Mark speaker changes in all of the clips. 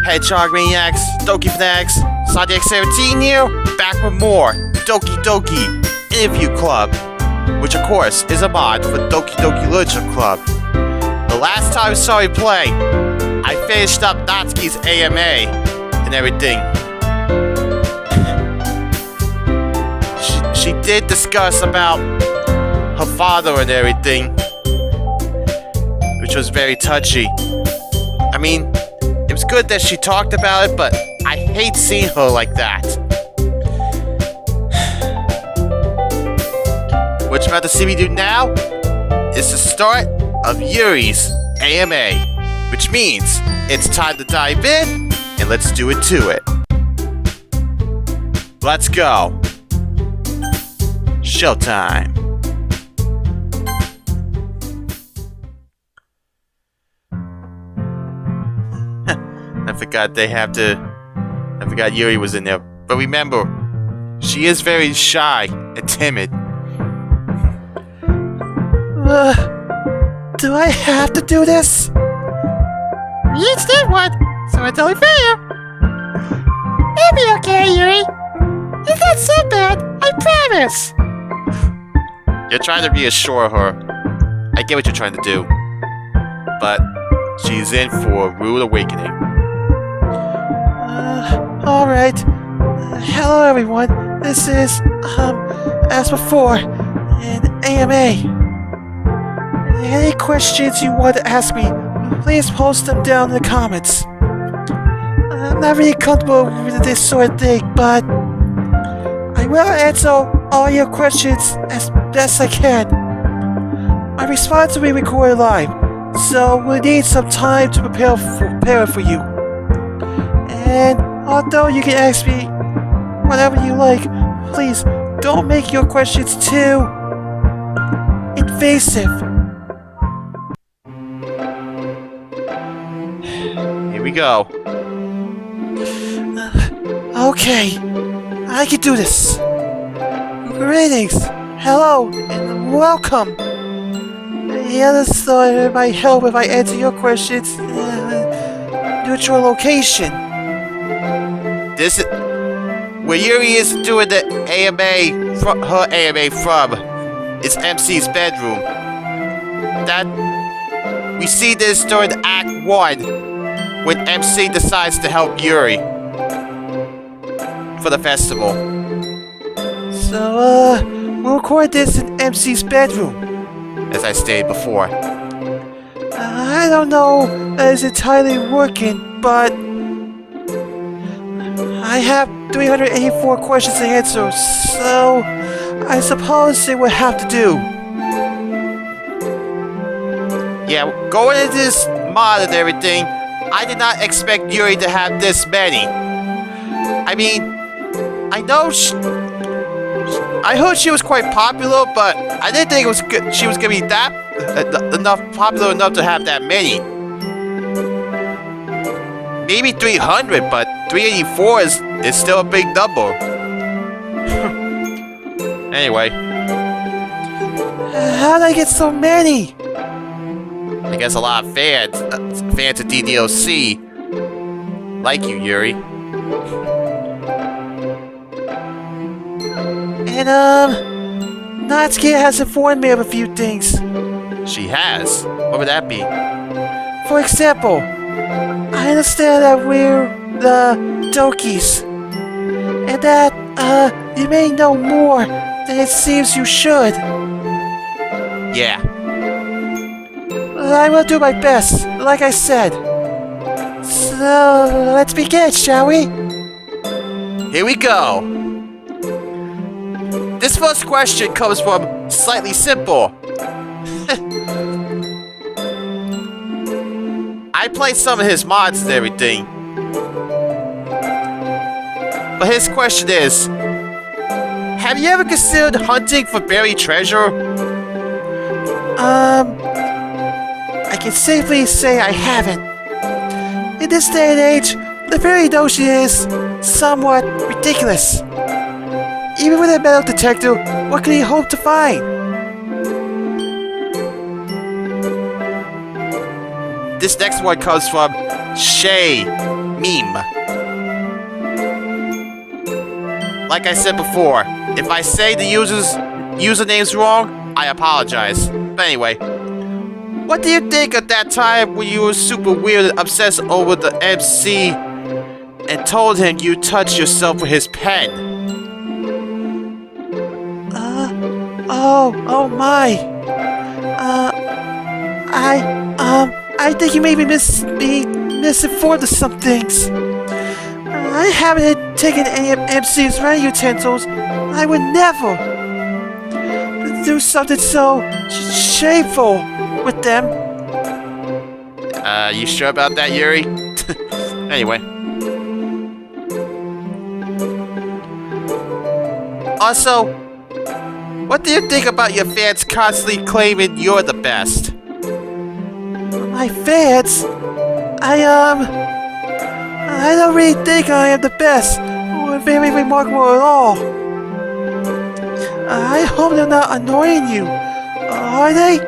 Speaker 1: Hedgehog Maniacs, Doki Fanatics, Sonic 17 here, back with more Doki Doki Interview Club, which of course is a mod for Doki Doki Literature Club. The last time I saw you play, I finished up Natsuki's AMA and everything. She did discuss about her father and everything, which was very touchy. I mean, it was good that she talked about it, but I hate seeing her like that. What you're about to see me do now is the start of Yuri's AMA, which means it's time to dive in, and let's do it to it. Let's go. Showtime. I forgot Yuri was in there. But remember, she is very shy and timid. Do I have to do this?
Speaker 2: We each did one, so it's only fair. It'll be okay, Yuri. It's not so bad, I promise.
Speaker 1: You're trying to reassure her. I get what you're trying to do. But she's in for a rude awakening.
Speaker 3: Alright. Hello everyone. This is, as before, an AMA. Any questions you want to ask me, please post them down in the comments. I'm not really comfortable with this sort of thing, but I will answer all your questions as best I can. My response will be recorded live, so we'll need some time to prepare it for you. And although you can ask me whatever you like, please don't make your questions too invasive.
Speaker 1: Here we go.
Speaker 3: Okay, I can do this. Greetings, hello, and welcome. The other side might help if I answer your questions. Neutral location.
Speaker 1: This is where Yuri is doing the AMA, her AMA from. It's MC's bedroom. That we see this during Act 1 when MC decides to help Yuri for the festival.
Speaker 3: So, we'll record this in MC's bedroom.
Speaker 1: As I stated before.
Speaker 3: I don't know that it's entirely working, but I have 384 questions to answer, so I suppose it would have to do.
Speaker 1: Yeah, going into this mod and everything, I did not expect Yuri to have this many. I mean, I know I heard she was quite popular, but I didn't think it was good. She was gonna be that popular enough to have that many. Maybe 300, but 384 is still a big number. Anyway,
Speaker 3: How did I get so many?
Speaker 1: I guess a lot of fans of DDLC like you, Yuri.
Speaker 3: And Natsuki has informed me of a few things.
Speaker 1: She has? What would that be?
Speaker 3: For example, I understand that we're the Dokis, and that you may know more than it seems you should.
Speaker 1: Yeah.
Speaker 3: I will do my best, like I said. So, let's begin, shall we?
Speaker 1: Here we go. This first question comes from Slightly Simple. I played some of his mods and everything. But his question is, have you ever considered hunting for buried treasure?
Speaker 3: I can safely say I haven't. In this day and age, the very notion is somewhat ridiculous. Even with a metal detector, what can he hope to find?
Speaker 1: This next one comes from Shay meme. Like I said before, if I say the username's wrong, I apologize. But anyway, what do you think of that time when you were super weird and obsessed over the MC and told him you touched yourself with his pen?
Speaker 3: Oh my. I think you made me misinformed of some things. I haven't taken any of MC's writing utensils. I would never do something so shameful with them.
Speaker 1: You sure about that, Yuri? Anyway. Also, what do you think about your fans constantly claiming you're the best?
Speaker 3: My fans? I don't really think I am the best or very remarkable at all. I hope they're not annoying you. Are they?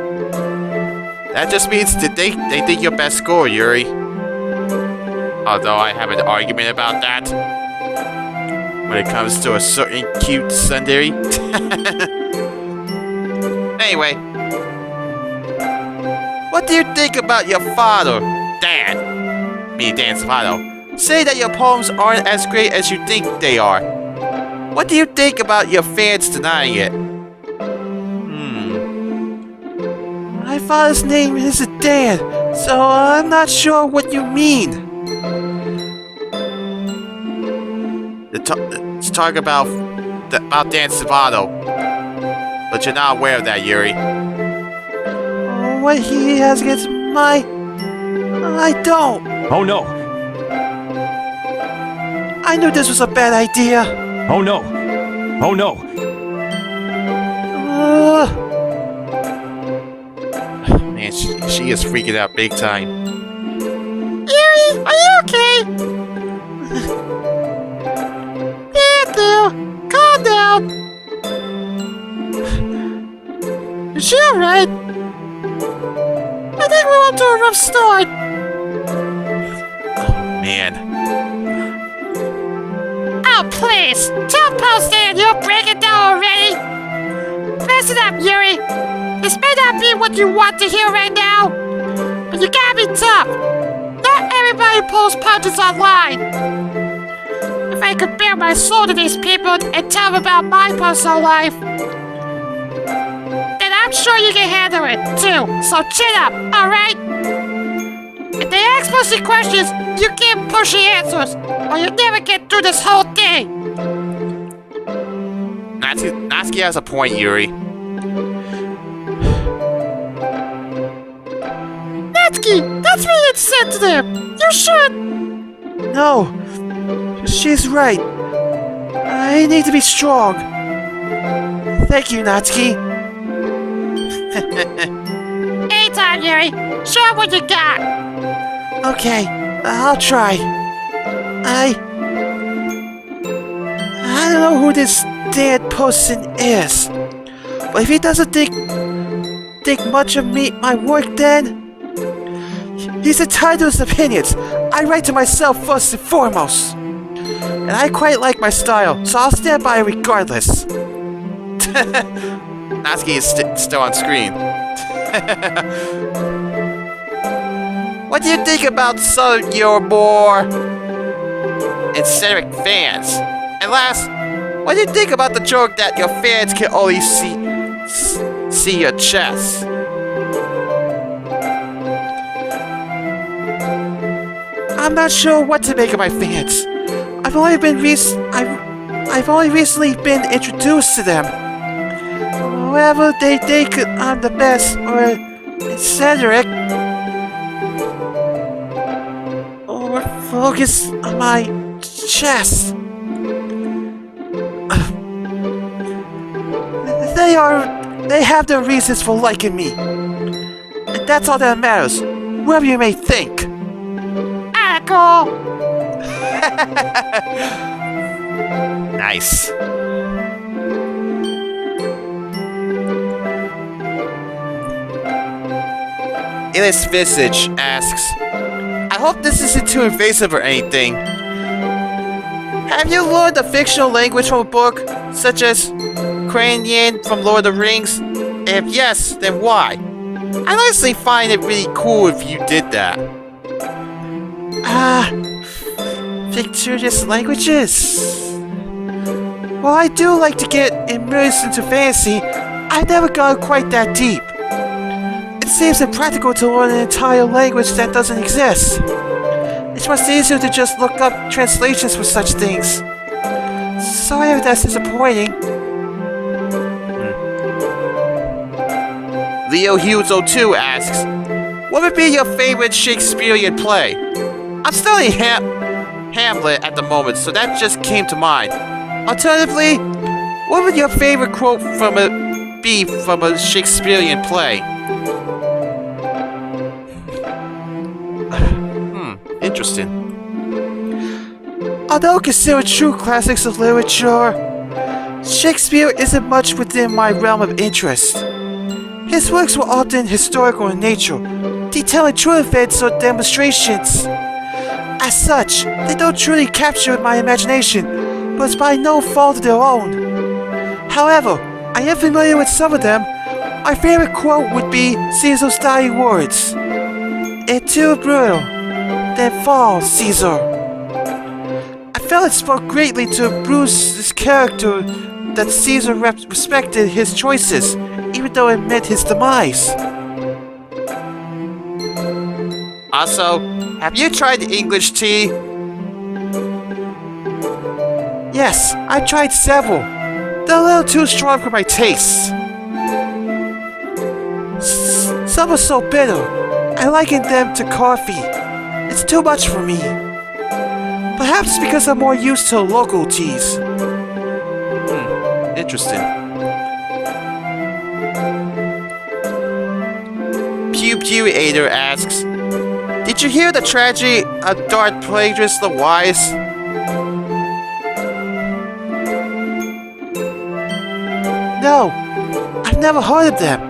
Speaker 1: That just means that they think you're best scorer, Yuri. Although I have an argument about that. When it comes to a certain cute tsundere. Anyway. What do you think about your father, Dad? Me, Dan Salvato. Say that your poems aren't as great as you think they are. What do you think about your fans denying it?
Speaker 3: My father's name isn't Dan, so I'm not sure what you mean.
Speaker 1: Let's talk about Dan Salvato. But you're not aware of that, Yuri.
Speaker 3: What he has against I don't.
Speaker 4: Oh no.
Speaker 3: I knew this was a bad idea.
Speaker 4: Oh no. Oh no.
Speaker 1: Man, she is freaking out big time.
Speaker 2: Yuri, are you okay? There. Calm down. Is she alright? I think we're off to a rough start.
Speaker 1: Man.
Speaker 2: Oh, please. Don't post it and you'll break it down already. Listen up, Yuri. This may not be what you want to hear right now, but you gotta be tough. Not everybody posts punches online. If I could bare my soul to these people and tell them about my personal life, then I'm sure you can handle it, too. So chin up, alright? If they ask pushy questions, you give pushy answers, or you'll never get through this whole thing.
Speaker 1: Natsuki has a point, Yuri.
Speaker 2: Natsuki, that's really insensitive. You should.
Speaker 3: No, she's right. I need to be strong. Thank you, Natsuki.
Speaker 2: Anytime, Yuri. Show what you got.
Speaker 3: Okay, I'll try. I don't know who this dead person is, but if he doesn't think much of my work, then he's entitled to his opinions. I write to myself first and foremost, and I quite like my style, so I'll stand by it regardless.
Speaker 1: Natsuki is still on screen. What do you think about some of your more eccentric fans? And last, what do you think about the joke that your fans can only see your chest?
Speaker 3: I'm not sure what to make of my fans. I've only recently been introduced to them. Whether they think I'm the best or eccentric, or focus on my chest. They have their reasons for liking me. And that's all that matters, whatever you may think.
Speaker 2: Cool.
Speaker 1: Nice. Illis Visage asks, I hope this isn't too invasive or anything. Have you learned a fictional language from a book, such as Ukrainian from Lord of the Rings? If yes, then why? I honestly find it really cool if you did that.
Speaker 3: Fictitious languages. While I do like to get immersed into fantasy, I've never gone quite that deep. It seems impractical to learn an entire language that doesn't exist. It's much easier to just look up translations for such things. Sorry if that's disappointing.
Speaker 1: Leo Hughes02 asks, what would be your favorite Shakespearean play? I'm studying Hamlet at the moment, so that just came to mind. Alternatively, what would your favorite quote be from a Shakespearean play? Interesting.
Speaker 3: Although considered true classics of literature, Shakespeare isn't much within my realm of interest. His works were often historical in nature, detailing true events or demonstrations. As such, they don't truly capture my imagination, but it's by no fault of their own. However, I am familiar with some of them. My favorite quote would be Caesar's dying words. Et tu, Bruno, then fall, Caesar. I felt it spoke greatly to Bruce's character that Caesar respected his choices, even though it meant his demise.
Speaker 1: Also, have you tried English tea?
Speaker 3: Yes, I've tried several. They're a little too strong for my tastes. Some are so bitter. I liken them to coffee. It's too much for me. Perhaps because I'm more used to local teas.
Speaker 1: Interesting. Pew asks, did you hear the tragedy of Darth Plagueis the Wise?
Speaker 3: No, I've never heard of them.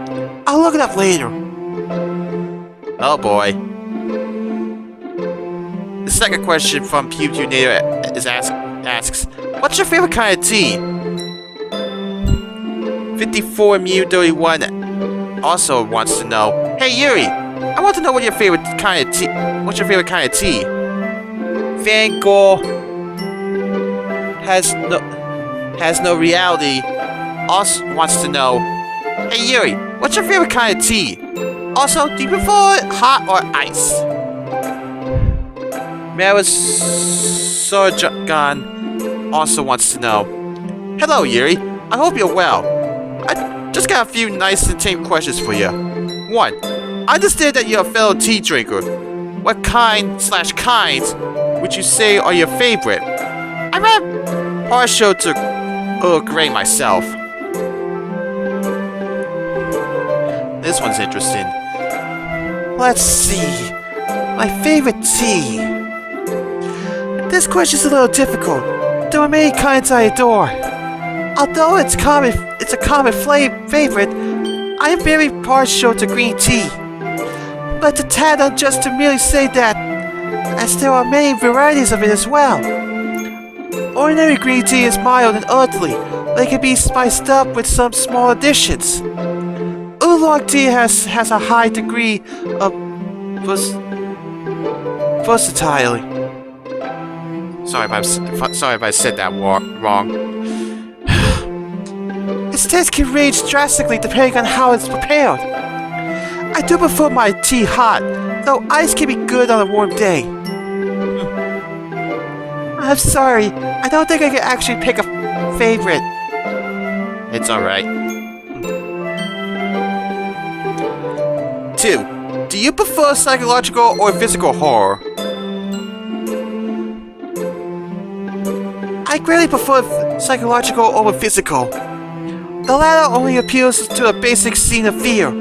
Speaker 3: I'll look it up later.
Speaker 1: Oh boy. The second question from PewDiePie is asks, what's your favorite kind of tea? 54Mew31 also wants to know, hey Yuri, I want to know what your favorite kind of tea. What's your favorite kind of tea? Van Gogh has no reality. Also wants to know, hey Yuri, what's your favorite kind of tea? Also, do you prefer hot or ice? Marisourgan also wants to know, hello Yuri, I hope you're well. I just got a few nice and tame questions for you. 1. I understand that you're a fellow tea drinker. What kind/kinds would you say are your favorite? I'm partial to Earl Grey myself. This one's interesting.
Speaker 3: Let's see. My favorite tea. This question's a little difficult. There are many kinds I adore. Although it's a common favorite, I am very partial to green tea. But it's a tad unjust to merely say that, as there are many varieties of it as well. Ordinary green tea is mild and earthly, but it can be spiced up with some small additions. Oolong tea has a high degree of versatility.
Speaker 1: Sorry if I said that wrong.
Speaker 3: Its taste can range drastically depending on how it's prepared. I do prefer my tea hot, though ice can be good on a warm day. I'm sorry, I don't think I can actually pick a favorite.
Speaker 1: It's alright. 2. Do you prefer psychological or physical horror?
Speaker 3: I greatly prefer psychological over physical. The latter only appeals to a basic scene of fear,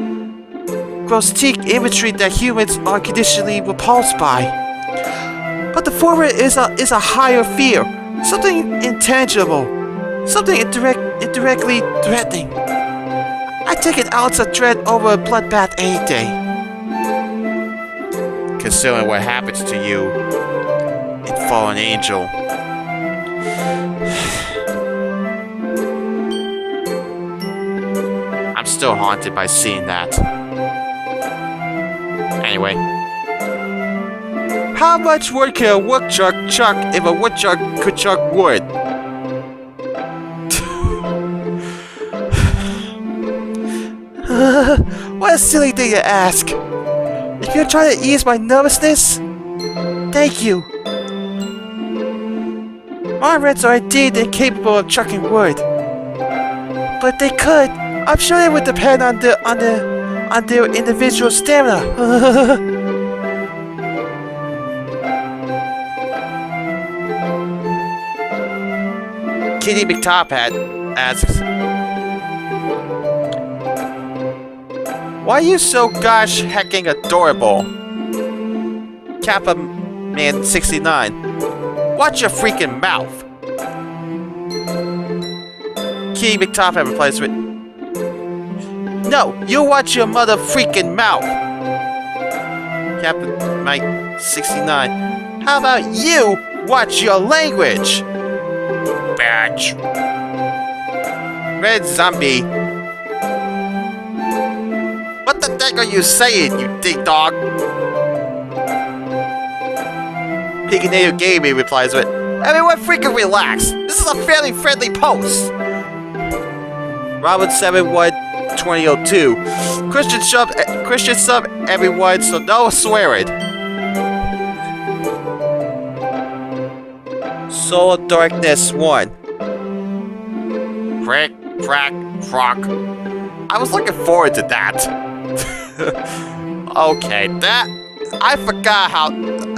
Speaker 3: grotesque imagery that humans are conditionally repulsed by. But the former is a higher fear, something intangible, something indirectly threatening. I take an ounce of dread over a bloodbath any day.
Speaker 1: considering what happened to you in Fallen Angel. I'm still haunted by seeing that. Anyway. How much wood can a woodchuck chuck if a woodchuck could chuck wood?
Speaker 3: What a silly thing to ask. If you're trying to ease my nervousness, thank you. Marmots are indeed incapable of chucking wood. But they could. I'm sure it would depend on their individual stamina.
Speaker 1: Kitty McTophat asks, why are you so gosh hecking adorable? Kappa Man 69, watch your freaking mouth. Kitty McTophat replies with, no, you watch your mother freaking mouth. Captain Mike 69, how about you watch your language? Badge. Red Zombie, what the heck are you saying, you dick dog? Piganator Gaming replies with, everyone freaking relax. This is a fairly friendly post. Robin 71 2002. Christian sub everyone, so no swearing. Soul of Darkness 1. Crick, crack, frock. I was looking forward to that. Okay, that I forgot how.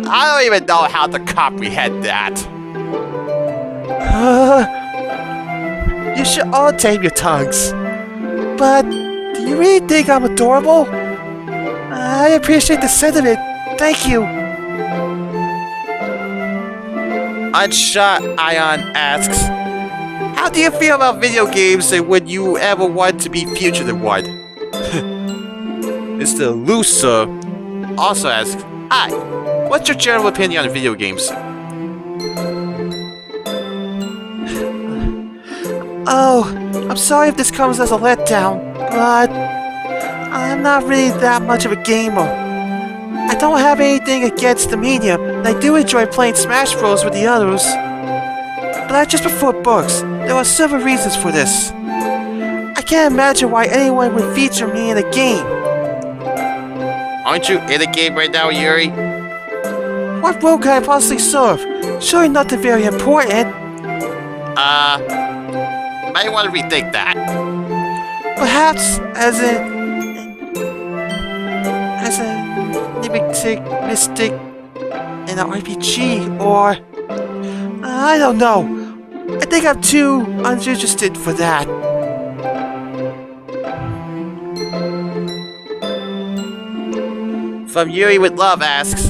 Speaker 1: I don't even know how to comprehend that.
Speaker 3: You should all tame your tongues. But do you really think I'm adorable? I appreciate the sentiment. Thank you.
Speaker 1: Unshot Ion asks, how do you feel about video games and would you ever want to be featured in one? Mr. Lucer also asks, hi, what's your general opinion on video games?
Speaker 3: Oh, I'm sorry if this comes as a letdown, but I'm not really that much of a gamer. I don't have anything against the medium, and I do enjoy playing Smash Bros. With the others. But I just prefer books. There are several reasons for this. I can't imagine why anyone would feature me in a game.
Speaker 1: Aren't you in a game right now, Yuri?
Speaker 3: What role can I possibly serve? Surely nothing very important.
Speaker 1: Might want to rethink that.
Speaker 3: Perhaps as a mystic in an RPG, or I don't know. I think I'm too uninterested for that.
Speaker 1: From Yuri with Love asks,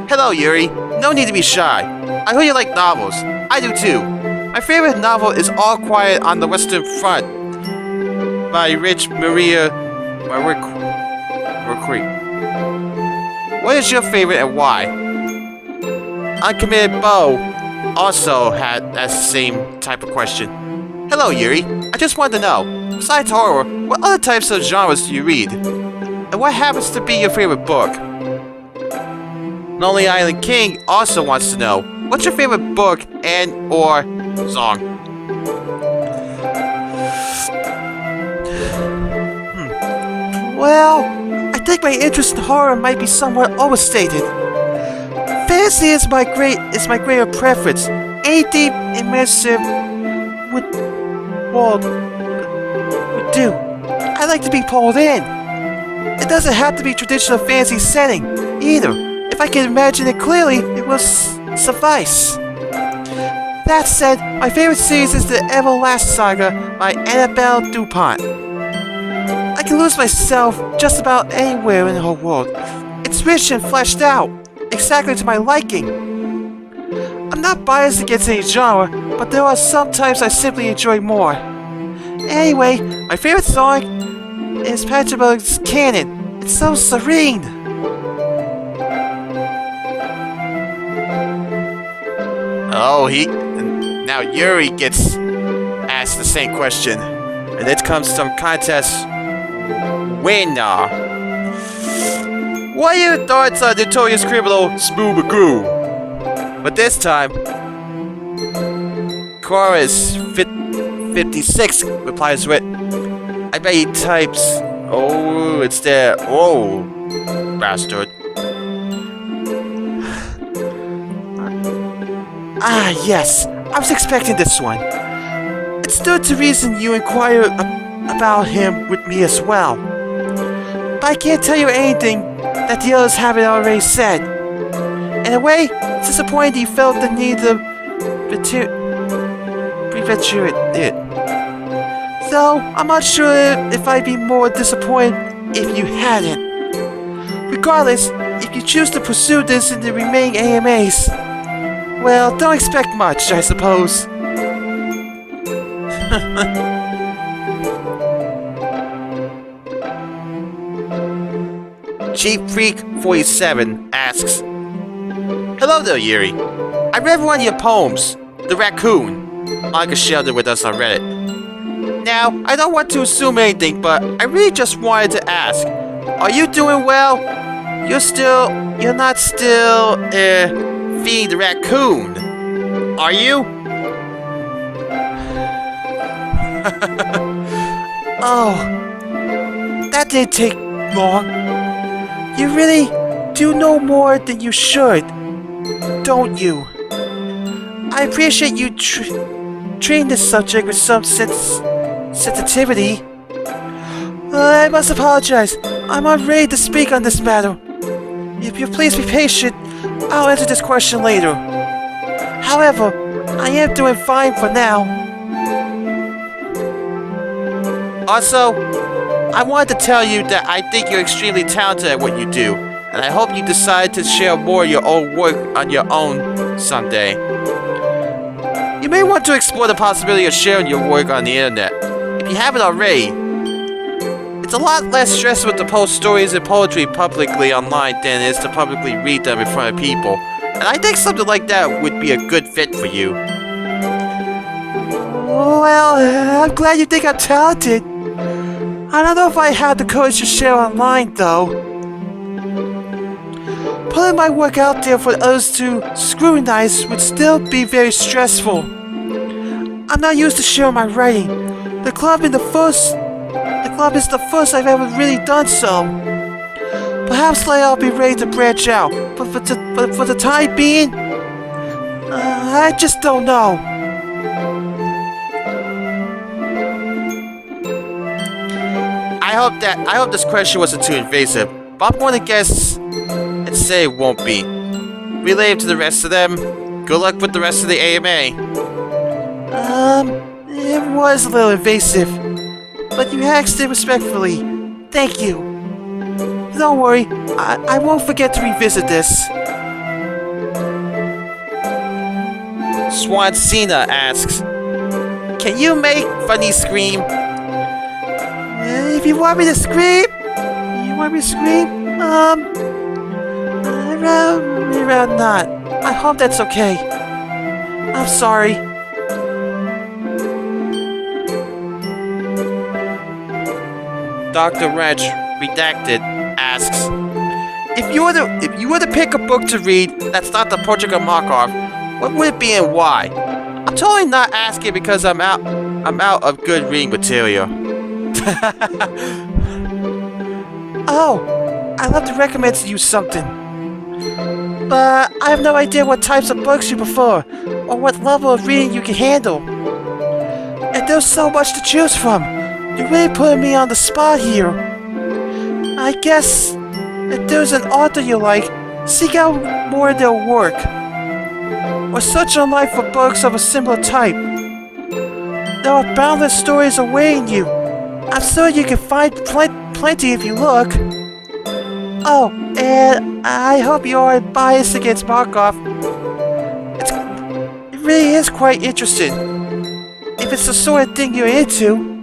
Speaker 1: hello Yuri, no need to be shy. I heard you like novels. I do too. My favorite novel is All Quiet on the Western Front by Rich Maria Marquis. What is your favorite and why? Uncommitted Bo also had that same type of question. Hello Yuri, I just wanted to know, besides horror, what other types of genres do you read? And what happens to be your favorite book? Lonely Island King also wants to know, what's your favorite book and or song?
Speaker 3: Well, I think my interest in horror might be somewhat overstated. Fantasy is my greater preference. Any deep immersive would do. I like to be pulled in. It doesn't have to be traditional fantasy setting either. If I can imagine it clearly, it will suffice. That said, my favorite series is the Everlast Saga by Annabelle Dupont. I can lose myself just about anywhere in her world. It's rich and fleshed out, exactly to my liking. I'm not biased against any genre, but there are some types I simply enjoy more. Anyway, my favorite song is Patrick's Canon. It's so serene.
Speaker 1: Oh, now Yuri gets asked the same question. And it comes some contest winner. What are your thoughts on notorious criminal Smooth McGrew? But this time, Chorus 56 replies with, I bet he types, oh, it's there, oh, bastard.
Speaker 3: Ah, yes. I was expecting this one. It stood to reason you inquire about him with me as well. But I can't tell you anything that the others haven't already said. In a way, it's disappointing you felt the need to perpetuate it. Though, I'm not sure if I'd be more disappointed if you hadn't. Regardless, if you choose to pursue this in the remaining AMAs, well, don't expect much, I suppose.
Speaker 1: Cheap Freak 47 asks, hello there, Yuri. I read one of your poems, The Raccoon, on a shelter with us on Reddit. Now, I don't want to assume anything, but I really just wanted to ask, are you doing well? You're not still, feeding the raccoon, are you?
Speaker 3: Oh, that didn't take long. You really do know more than you should, don't you? I appreciate you treating this subject with some sensitivity. I must apologize. I'm not ready to speak on this matter. If you please be patient, I'll answer this question later. However, I am doing fine for now.
Speaker 1: Also, I wanted to tell you that I think you're extremely talented at what you do, and I hope you decide to share more of your own work on your own someday. You may want to explore the possibility of sharing your work on the internet. If you haven't already, it's a lot less stressful to post stories and poetry publicly online than it is to publicly read them in front of people. And I think something like that would be a good fit for you.
Speaker 3: Well, I'm glad you think I'm talented. I don't know if I have the courage to share online, though. Putting my work out there for others to scrutinize would still be very stressful. I'm not used to sharing my writing. The club is the first I've ever really done so. Perhaps later I'll be ready to branch out, but for the time being, I just don't know.
Speaker 1: I hope this question wasn't too invasive, but I'm going to guess and say it won't be. Relay it to the rest of them. Good luck with the rest of the AMA.
Speaker 3: It was a little invasive, but you asked it respectfully. Thank you. Don't worry, I won't forget to revisit this.
Speaker 1: Swansina asks, can you make Funny scream?
Speaker 3: If you want me to scream, I'd rather not. I hope that's okay. I'm sorry.
Speaker 1: Dr. Wrench Redacted asks, if you were to pick a book to read that's not the Portrait of Markov, what would it be and why? I'm totally not asking because I'm out of good reading material.
Speaker 3: Oh, I'd love to recommend to you something. But I have no idea what types of books you prefer, or what level of reading you can handle. And there's so much to choose from. You're really putting me on the spot here. I guess, if there's an author you like, seek out more of their work. Or search online for books of a similar type. There are boundless stories awaiting you. I'm sure you can find plenty if you look. Oh, and I hope you aren't biased against Markov. It really is quite interesting. If it's the sort of thing you're into.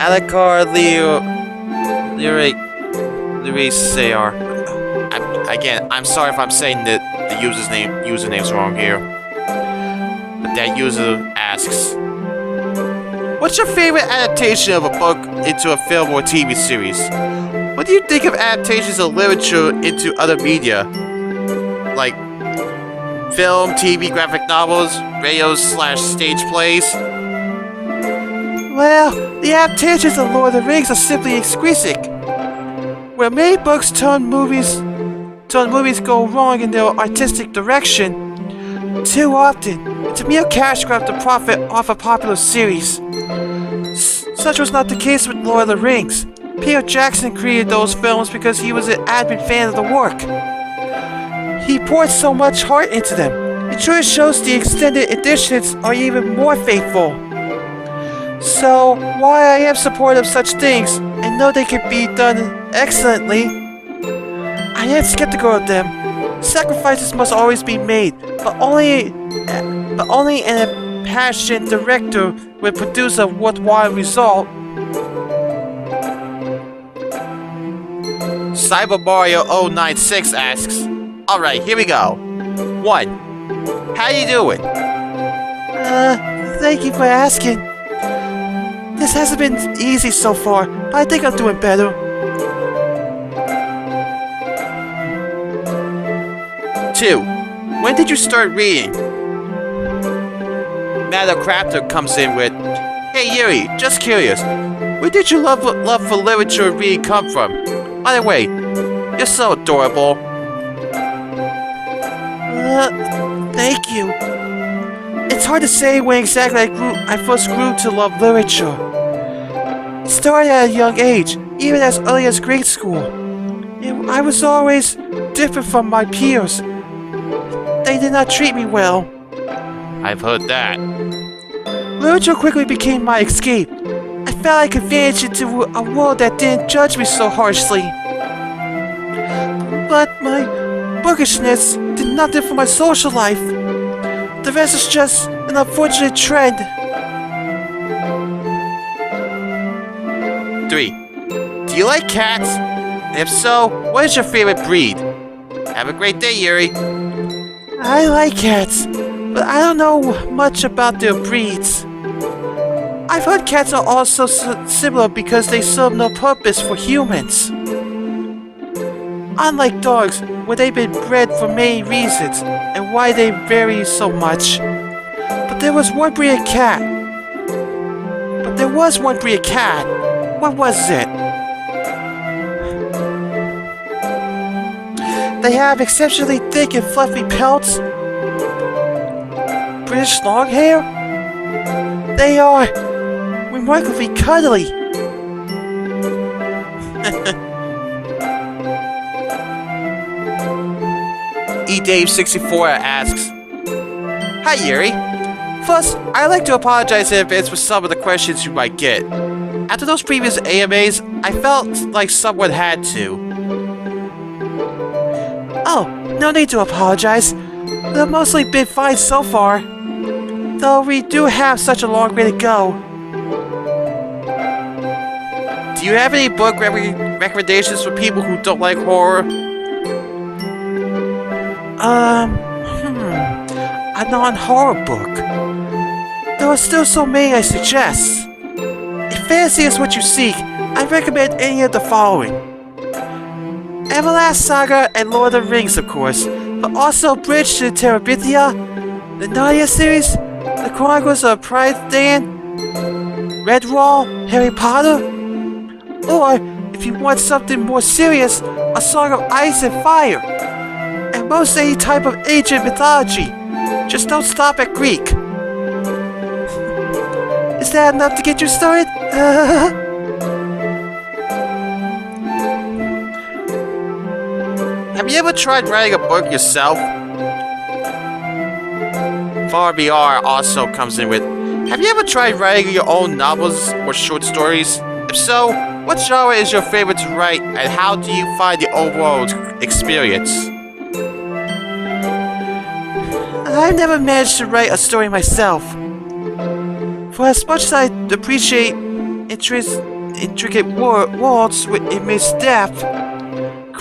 Speaker 1: Alakar Leo Lyric Luis Sayar Again, I'm sorry if I'm saying the username's wrong here. But that user asks, what's your favorite adaptation of a book into a film or TV series? What do you think of adaptations of literature into other media? Like film, TV, graphic novels, radio/stage plays?
Speaker 3: Well, the adaptations of Lord of the Rings are simply exquisite. Where many books turn movies go wrong in their artistic direction, too often it's a mere cash grab to profit off a popular series. Such was not the case with Lord of the Rings. Peter Jackson created those films because he was an avid fan of the work. He poured so much heart into them. It truly shows the extended editions are even more faithful. So, while I am supportive of such things and know they can be done excellently, I am skeptical of them. Sacrifices must always be made, but only an passionate director will produce a worthwhile result.
Speaker 1: Cyber Mario 096 asks, alright, here we go. 1. How you doing?
Speaker 3: Thank you for asking. This hasn't been easy so far, but I think I'm doing better.
Speaker 1: 2. When did you start reading? Matter Crafter comes in with, hey Yuri, just curious, where did your love for literature and reading come from? By the way, you're so adorable.
Speaker 3: Thank you. It's hard to say when exactly I first grew to love literature. It started at a young age, even as early as grade school. I was always different from my peers. They did not treat me well.
Speaker 1: I've heard that.
Speaker 3: Literature quickly became my escape. I felt I could vanish into a world that didn't judge me so harshly. But my bookishness did nothing for my social life. The rest is just an unfortunate trend.
Speaker 1: 3. Do you like cats? And if so, what is your favorite breed? Have a great day, Yuri.
Speaker 3: I like cats, but I don't know much about their breeds. I've heard cats are also similar because they serve no purpose for humans. Unlike dogs, where they've been bred for many reasons, and why they vary so much. But there was one breed of cat. What was it? They have exceptionally thick and fluffy pelts. British Longhair? They are remarkably cuddly.
Speaker 1: eDave64 asks, hi Yuri. First, I'd like to apologize in advance for some of the questions you might get. After those previous AMAs, I felt like someone had to.
Speaker 3: Oh, no need to apologize. They've mostly been fine so far. Though we do have such a long way to go.
Speaker 1: Do you have any book recommendations for people who don't like horror?
Speaker 3: A non-horror book. There are still so many I suggest. If fantasy is what you seek, I recommend any of the following. Everlast Saga and Lord of the Rings, of course, but also Bridge to Terabithia, the Narnia series, The Chronicles of Prythan, Redwall, Harry Potter, or, if you want something more serious, A Song of Ice and Fire, and most any type of ancient mythology. Just don't stop at Greek. Is that enough to get you started?
Speaker 1: Have you ever tried writing a book yourself? FarBR also comes in with, have you ever tried writing your own novels or short stories? If so, what genre is your favorite to write, and how do you find the overall experience?
Speaker 3: I've never managed to write a story myself. For as much as I appreciate intricate worlds with immense depth,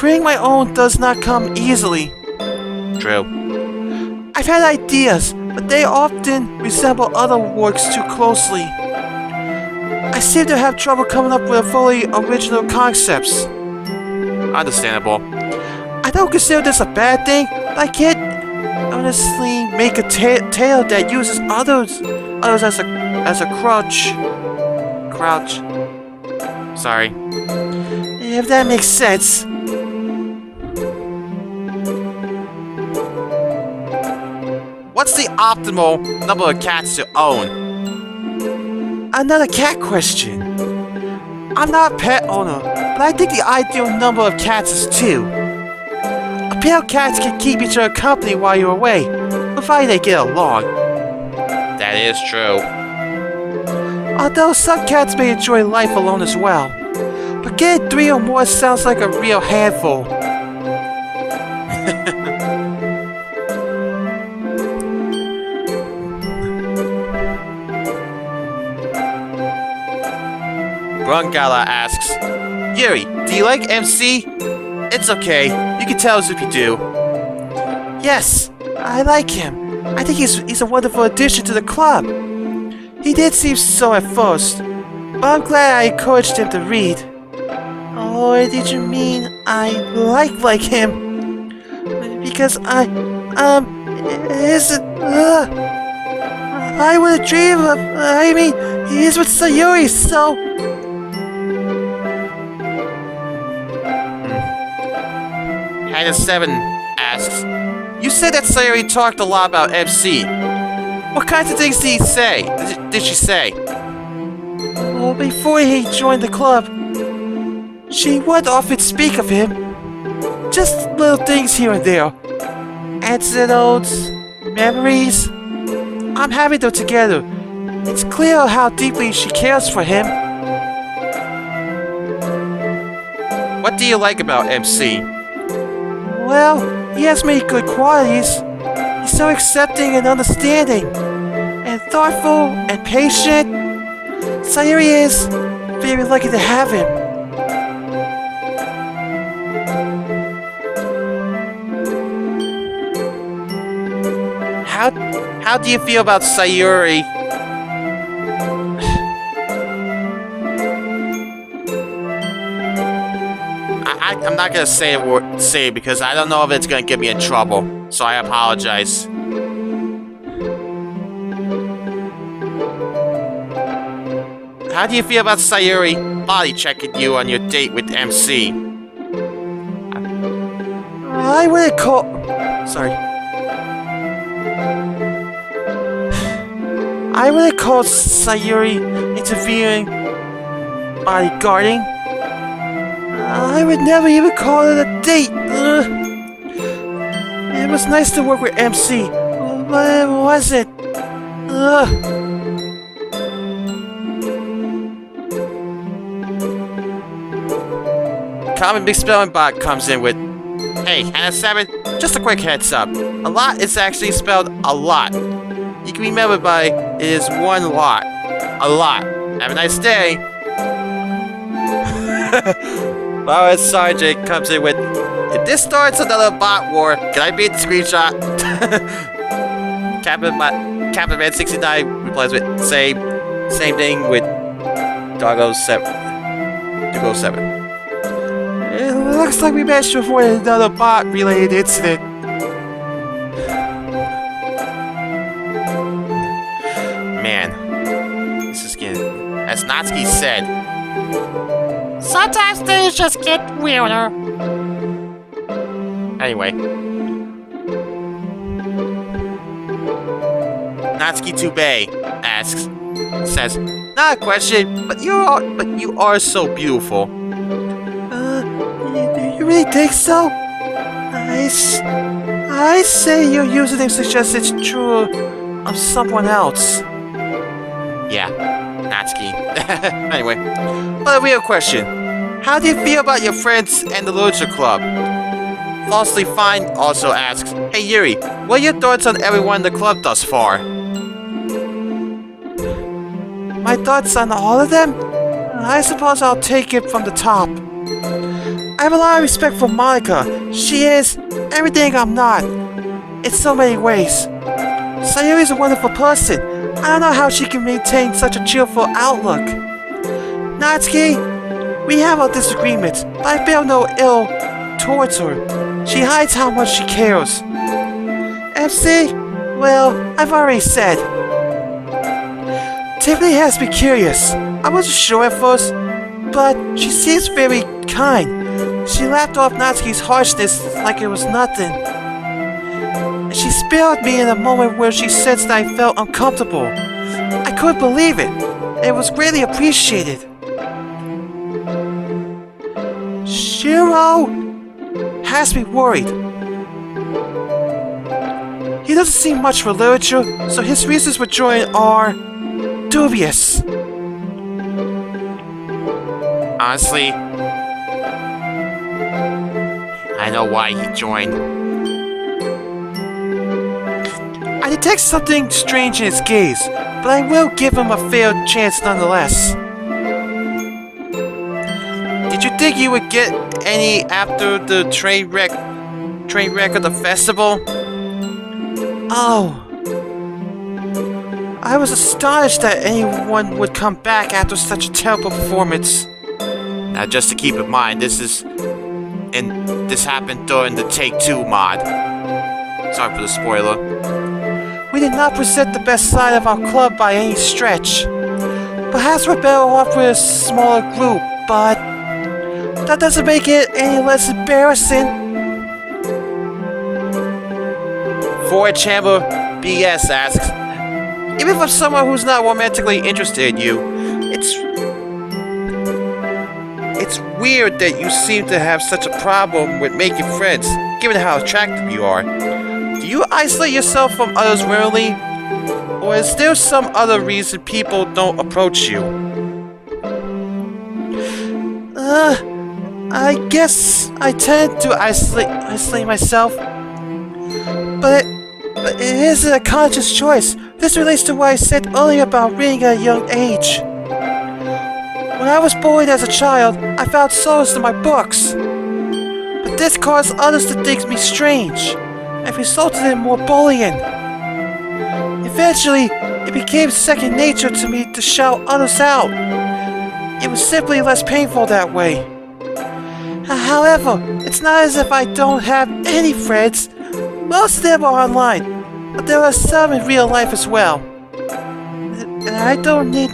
Speaker 3: creating my own does not come easily.
Speaker 1: True.
Speaker 3: I've had ideas, but they often resemble other works too closely. I seem to have trouble coming up with fully original concepts.
Speaker 1: Understandable.
Speaker 3: I don't consider this a bad thing, but I can't honestly make a tale that uses others as a crutch.
Speaker 1: Sorry.
Speaker 3: If that makes sense.
Speaker 1: What's the optimal number of cats to own?
Speaker 3: Another cat question. I'm not a pet owner, but I think the ideal number of cats is 2. A pair of cats can keep each other company while you're away, provided they get along.
Speaker 1: That is true.
Speaker 3: Although some cats may enjoy life alone as well. But getting 3 or more sounds like a real handful.
Speaker 1: Brungala asks, Yuri, do you like MC? It's okay. You can tell us if you do.
Speaker 3: Yes, I like him. I think he's a wonderful addition to the club. He did seem so at first, but I'm glad I encouraged him to read. Or did you mean I like him? Because I would dream of, he is with Sayuri, so...
Speaker 1: Hannah7 asks, you said that Sayuri talked a lot about MC. What kinds of things did he say? Did she say?
Speaker 3: Well, before he joined the club, she would often speak of him. Just little things here and there. Anecdotes, memories. I'm happy they're together. It's clear how deeply she cares for him.
Speaker 1: What do you like about MC?
Speaker 3: Well, he has many good qualities. He's so accepting and understanding, and thoughtful and patient. Sayuri is very lucky to have him.
Speaker 1: How do you feel about Sayuri? I'm not gonna say it because I don't know if it's gonna get me in trouble, so I apologize. How do you feel about Sayuri body checking you on your date with MC?
Speaker 3: I wouldn't call... Sorry. I wouldn't call Sayuri interfering, bodyguarding. I would never even call it a date. It was nice to work with MC, but it wasn't.
Speaker 1: Common Big Spelling Bot comes in with, hey, Hannah7, just a quick heads up. A lot is actually spelled a lot. You can remember by it is one lot. A lot. Have a nice day. Power Sergeant comes in with, if this starts another bot war, can I be in the screenshot? Captain Man 69 replies with, same thing with Doggo 7.
Speaker 3: It looks like we managed to avoid another bot-related incident.
Speaker 1: Man, this is getting, as Natsuki said,
Speaker 2: Sometimes things just get weirder.
Speaker 1: anyway. Natsuki Tubei says, not a question, but you are so beautiful.
Speaker 3: You really think so? I say your username suggests it's true of someone else.
Speaker 1: Yeah, Natsuki. Anyway, but a real question. How do you feel about your friends and the Literature Club? Falsely Fine also asks, hey Yuri, what are your thoughts on everyone in the club thus far?
Speaker 3: My thoughts on all of them? I suppose I'll take it from the top. I have a lot of respect for Monica. She is everything I'm not, in so many ways. Sayuri is a wonderful person. I don't know how she can maintain such a cheerful outlook. Natsuki, we have our disagreements, but I feel no ill towards her. She hides how much she cares. MC? Well, I've already said. Tiffany has me curious. I wasn't sure at first, but she seems very kind. She laughed off Natsuki's harshness like it was nothing. And she spared me in a moment where she sensed that I felt uncomfortable. I couldn't believe it. It was greatly appreciated. Shiro has me worried. He doesn't see much for literature, so his reasons for joining are dubious.
Speaker 1: Honestly, I know why he joined.
Speaker 3: I detect something strange in his gaze, but I will give him a fair chance nonetheless.
Speaker 1: Did you think you would get any after the train wreck of the festival?
Speaker 3: Oh. I was astonished that anyone would come back after such a terrible performance.
Speaker 1: Now, just to keep in mind, this happened during the Take Two mod. Sorry for the spoiler.
Speaker 3: We did not present the best side of our club by any stretch. Perhaps we're better off with a smaller group, but that doesn't make it any less embarrassing.
Speaker 1: Ford Chamber BS asks, even for someone who's not romantically interested in you, it's weird that you seem to have such a problem with making friends, given how attractive you are. Do you isolate yourself from others rarely? Or is there some other reason people don't approach you?
Speaker 3: I guess I tend to isolate myself. But it isn't a conscious choice. This relates to what I said earlier about reading at a young age. When I was bullied as a child, I found solace in my books. But this caused others to think me strange, and resulted in more bullying. Eventually, it became second nature to me to shout others out. It was simply less painful that way. However, it's not as if I don't have any friends. Most of them are online, but there are some in real life as well. And I don't need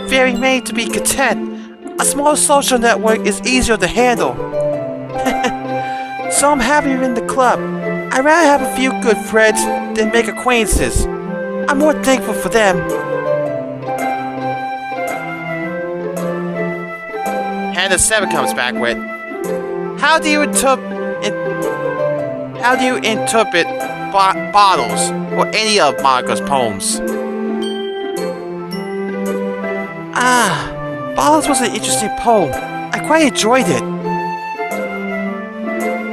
Speaker 3: very many to be content. A small social network is easier to handle. So I'm happier in the club. I'd rather have a few good friends than make acquaintances. I'm more thankful for them.
Speaker 1: Hannah 7 comes back with, How do you interpret Bottles or any of Monica's poems?
Speaker 3: Bottles was an interesting poem. I quite enjoyed it.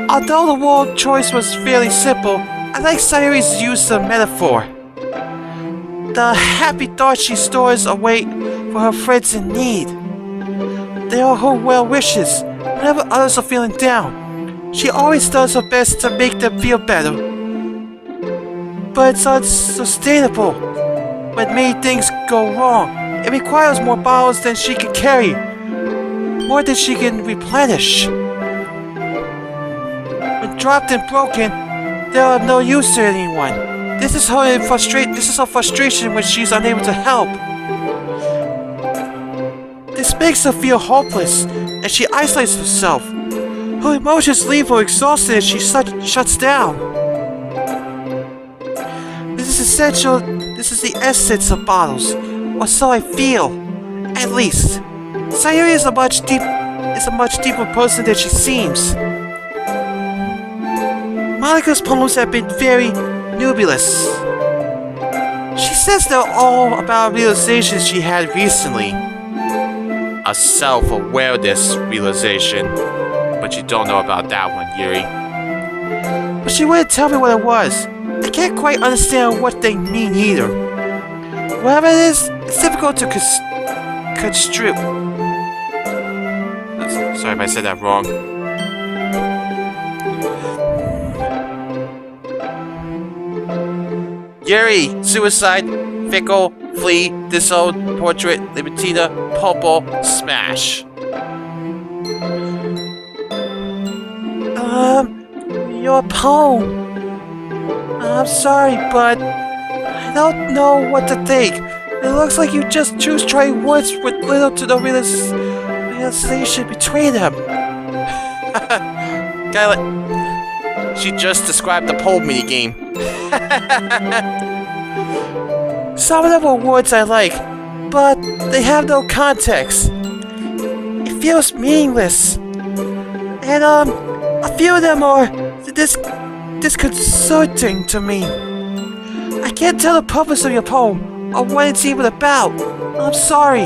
Speaker 3: Although the word choice was fairly simple, I like Sayuri's use of metaphor. The happy thoughts she stores away for her friends in need. They are her well wishes. Whenever others are feeling down, she always does her best to make them feel better. But it's unsustainable. When many things go wrong, it requires more bottles than she can carry. More than she can replenish. When dropped and broken, they are of no use to anyone. This is her frustration when she's unable to help. This makes her feel hopeless, and she isolates herself. Her emotions leave her exhausted and she shuts down. This is the essence of Bottles, or so I feel. At least. Sayuri is a much deeper person than she seems. Monica's poems have been very nebulous. She says they're all about realizations she had recently.
Speaker 1: A self-awareness realization. But you don't know about that one, Yuri.
Speaker 3: But she wouldn't tell me what it was. I can't quite understand what they mean either. Whatever it is, it's difficult to construe.
Speaker 1: Sorry if I said that wrong. Yuri, suicide, fickle, flee, disowned, portrait, Libertina, purple, smash.
Speaker 3: Your poem. I'm sorry, but I don't know what to think. It looks like you just choose trying words with little to no realization between them.
Speaker 1: She just described the pole minigame.
Speaker 3: Some of them are words I like, but they have no context. It feels meaningless. And a few of them are disconcerting to me. I can't tell the purpose of your poem or what it's even about. I'm sorry.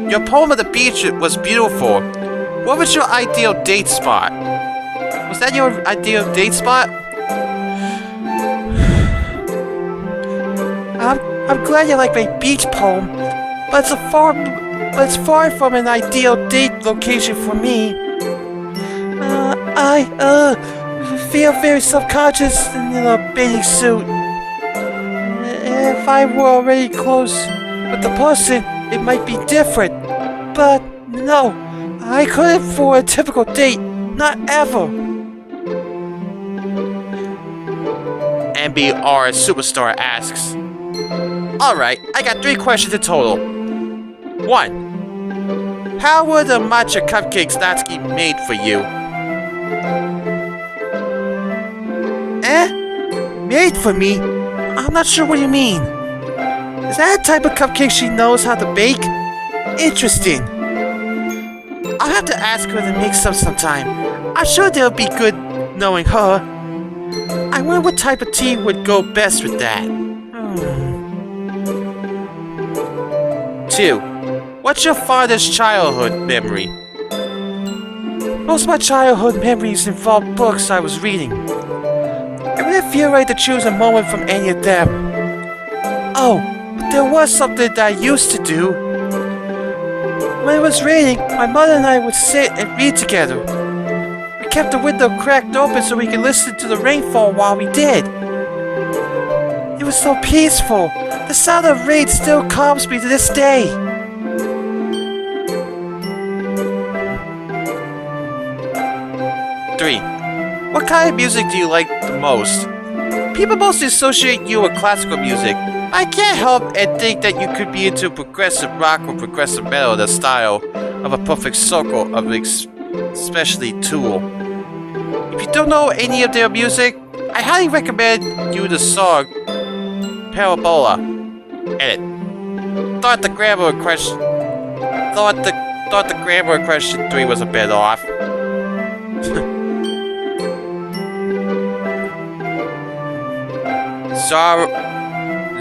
Speaker 1: Your poem at the beach was beautiful. What was your ideal date spot? Was that your ideal date spot?
Speaker 3: I'm glad you like my beach poem, but it's far from an ideal date location for me. I feel very subconscious in a bathing suit. If I were already close with the person, it might be different. But no, I couldn't for a typical date, not ever.
Speaker 1: MBR Superstar asks, alright, I got 3 questions in total. 1. How were the matcha cupcakes Natsuki made for you?
Speaker 3: Made for me? I'm not sure what you mean. Is that a type of cupcake she knows how to bake? Interesting. I'll have to ask her to make some sometime. I'm sure they'll be good knowing her. I wonder what type of tea would go best with that.
Speaker 1: 2. What's your fondest childhood memory?
Speaker 3: Most of my childhood memories involve books I was reading. It wouldn't feel right to choose a moment from any of them. Oh, but there was something that I used to do. When it was raining, my mother and I would sit and read together. We kept the window cracked open so we could listen to the rainfall while we did. It was so peaceful. The sound of rain still calms me to this day.
Speaker 1: What kind of music do you like the most? People mostly associate you with classical music. I can't help and think that you could be into progressive rock or progressive metal, the style of a perfect circle of especially Tool. If you don't know any of their music, I highly recommend you the song Parabola. Edit. Thought the grammar in question 3 was a bit off.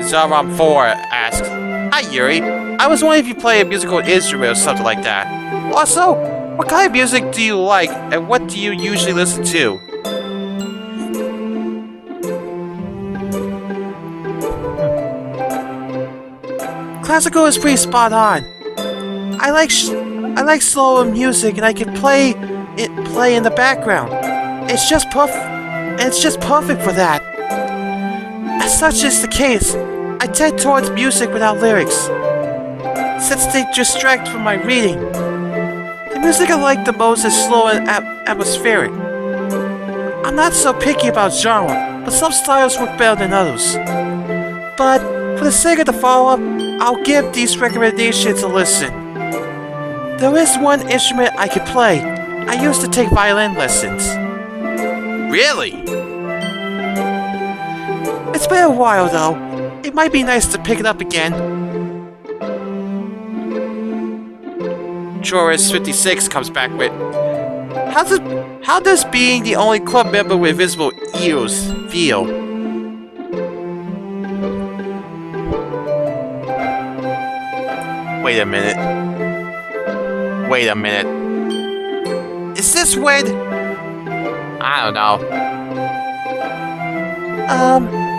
Speaker 1: Zaram4 asks, hi Yuri, I was wondering if you play a musical instrument or something like that. Also, what kind of music do you like and what do you usually listen to?
Speaker 3: Classical is pretty spot on. I like slower music and I can play in the background. It's just perfect for that. As such is the case, I tend towards music without lyrics, since they distract from my reading. The music I like the most is slow and atmospheric. I'm not so picky about genre, but some styles work better than others. But for the sake of the follow-up, I'll give these recommendations a listen. There is one instrument I could play. I used to take violin lessons.
Speaker 1: Really?
Speaker 3: It's been a while though. It might be nice to pick it up again.
Speaker 1: Chorus56 comes back with, how does being the only club member with visible ears feel? Wait a minute. Is this when? I don't know.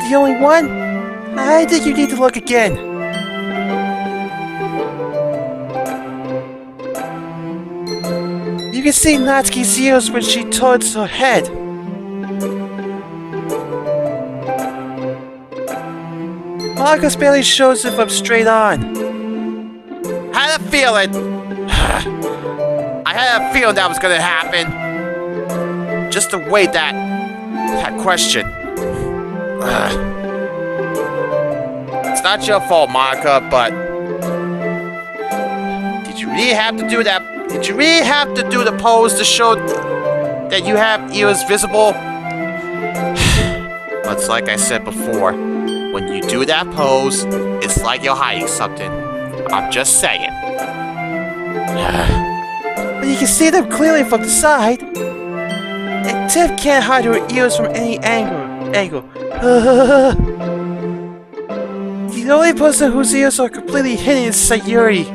Speaker 3: The only one? I think you need to look again. You can see Natsuki's ears when she turns her head. Marcus barely shows if I'm straight on.
Speaker 1: Had a feeling. I had a feeling that was gonna happen. Just the way that question. It's not your fault, Monica, but did you really have to do that? Did you really have to do the pose to show that you have ears visible? But it's like I said before, when you do that pose, it's like you're hiding something. I'm just saying.
Speaker 3: But you can see them clearly from the side. And Tiff can't hide her ears from any angle. The only person whose ears are completely hidden is Sayuri.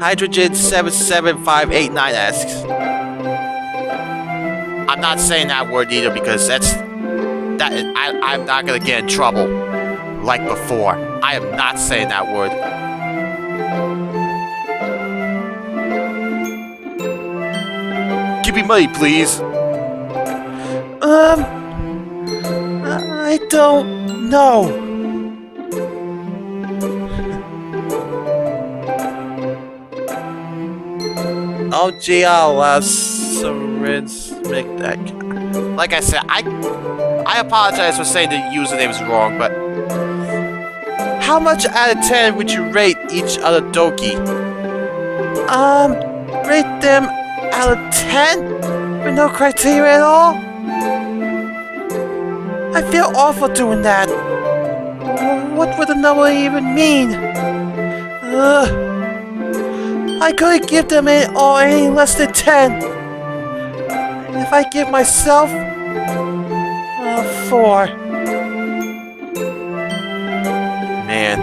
Speaker 1: Hydrogen 77589 asks. I'm not saying that word either because I'm not gonna get in trouble like before. I am not saying that word. Give me money, please.
Speaker 3: I don't know.
Speaker 1: Oh, gee, I'll make that. Like I said, I apologize for saying the username is wrong, but how much out of 10 would you rate each other doki?
Speaker 3: Rate them out of 10? With no criteria at all? I feel awful doing that. What would the number even mean? I couldn't give them any less than 10. And if I give myself 4.
Speaker 1: Man.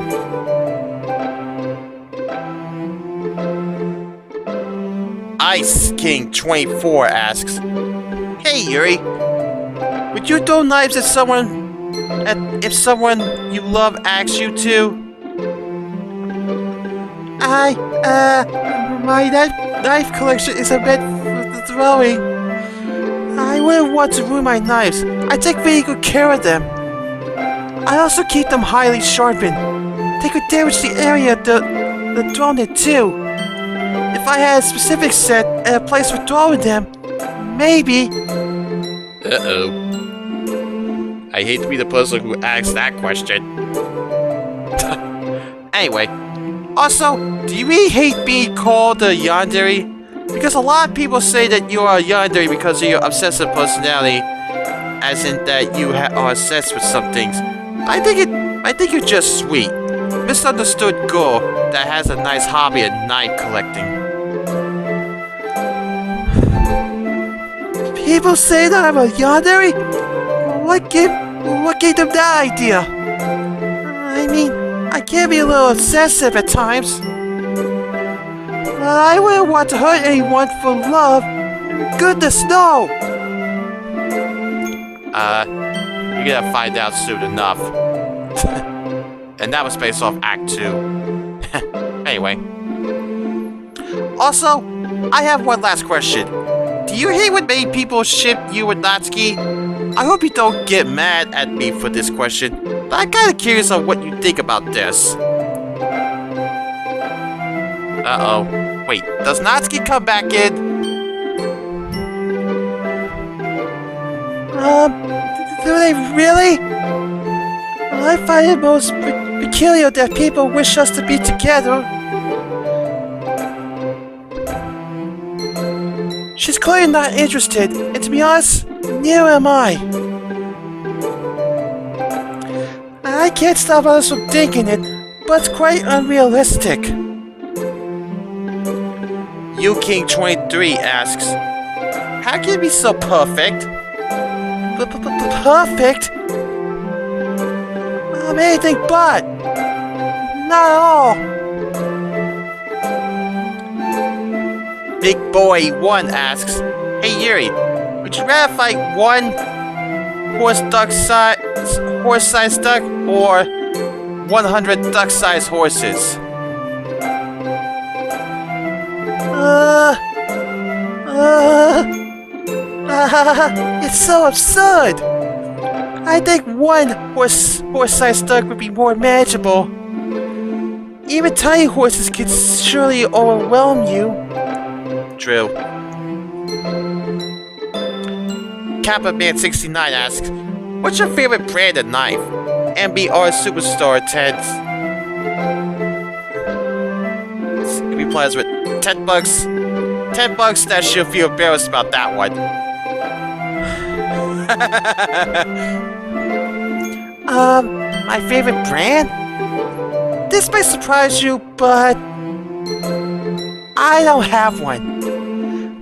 Speaker 1: Ice King 24 asks, "Hey Yuri, would you throw knives at someone if someone you love asks you to?"
Speaker 3: My knife collection is a bit throwing. I wouldn't want to ruin my knives. I take very good care of them. I also keep them highly sharpened. They could damage the area they're thrown in too. If I had a specific set and a place for throwing them, maybe.
Speaker 1: Uh-oh. I hate to be the person who asks that question. Anyway. Also, do you really hate being called a yandere? Because a lot of people say that you are a yandere because of your obsessive personality, as in that you are obsessed with some things. I think you're just sweet, misunderstood girl that has a nice hobby of knife collecting.
Speaker 3: People say that I'm a yandere? What gave them that idea? I mean, I can be a little obsessive at times. I wouldn't want to hurt anyone for love. Goodness, no!
Speaker 1: You're gonna find out soon enough. And that was based off Act 2. Anyway. Also, I have one last question. Do you hate when many people ship you with Natsuki? I hope you don't get mad at me for this question, but I'm kinda curious on what you think about this. Uh-oh. Wait, does Natsuki come back in?
Speaker 3: Do they really? Well, I find it most peculiar that people wish us to be together. She's clearly not interested, and to be honest, neither am I. I can't stop others from thinking it, but it's quite unrealistic.
Speaker 1: YouKing23 asks, how can you be so perfect?
Speaker 3: Perfect? I'm anything but. Not at all.
Speaker 1: Big Boy 1 asks, hey Yuri, would you rather fight one horse-sized duck or 100 duck-sized horses?
Speaker 3: It's so absurd. I think one horse-sized duck would be more manageable. Even tiny horses can surely overwhelm you.
Speaker 1: True. Kappa Man 69 asks, "What's your favorite brand of knife?" MBR Superstar 10. He replies with $10. $10 that she'll feel embarrassed about that one.
Speaker 3: My favorite brand? This might surprise you, but I don't have one.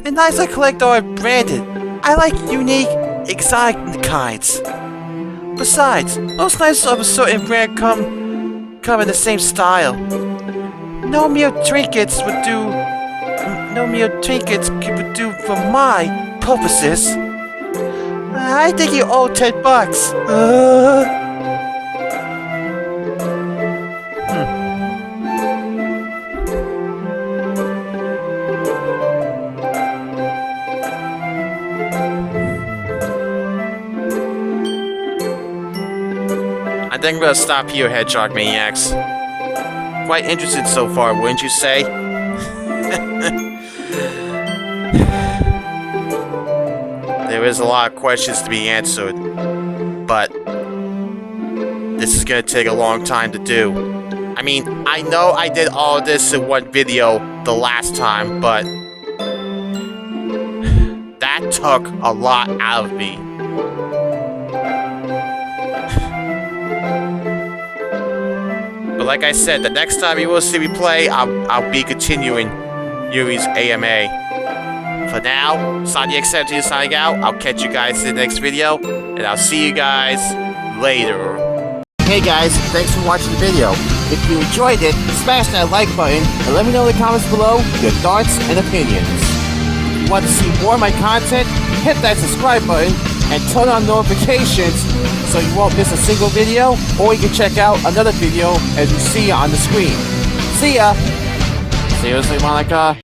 Speaker 3: The knives I collect are branded. I like unique, exotic kinds. Besides, most knives of a certain brand come in the same style. No mere trinkets would do for my purposes. I think you owe $10.
Speaker 1: I think I'm gonna stop here, Hedgehog Maniacs. Quite interesting so far, wouldn't you say? There is a lot of questions to be answered, but this is gonna take a long time to do. I mean, I know I did all of this in one video the last time, but that took a lot out of me. But like I said, the next time you will see me play, I'll be continuing Yuri's AMA. For now, SonnyX17 signing out. I'll catch you guys in the next video, and I'll see you guys later. Hey guys, thanks for watching the video. If you enjoyed it, smash that like button and let me know in the comments below your thoughts and opinions. If you want to see more of my content, hit that subscribe button and turn on notifications so you won't miss a single video, or you can check out another video as you see on the screen. See ya! Seriously, Monica?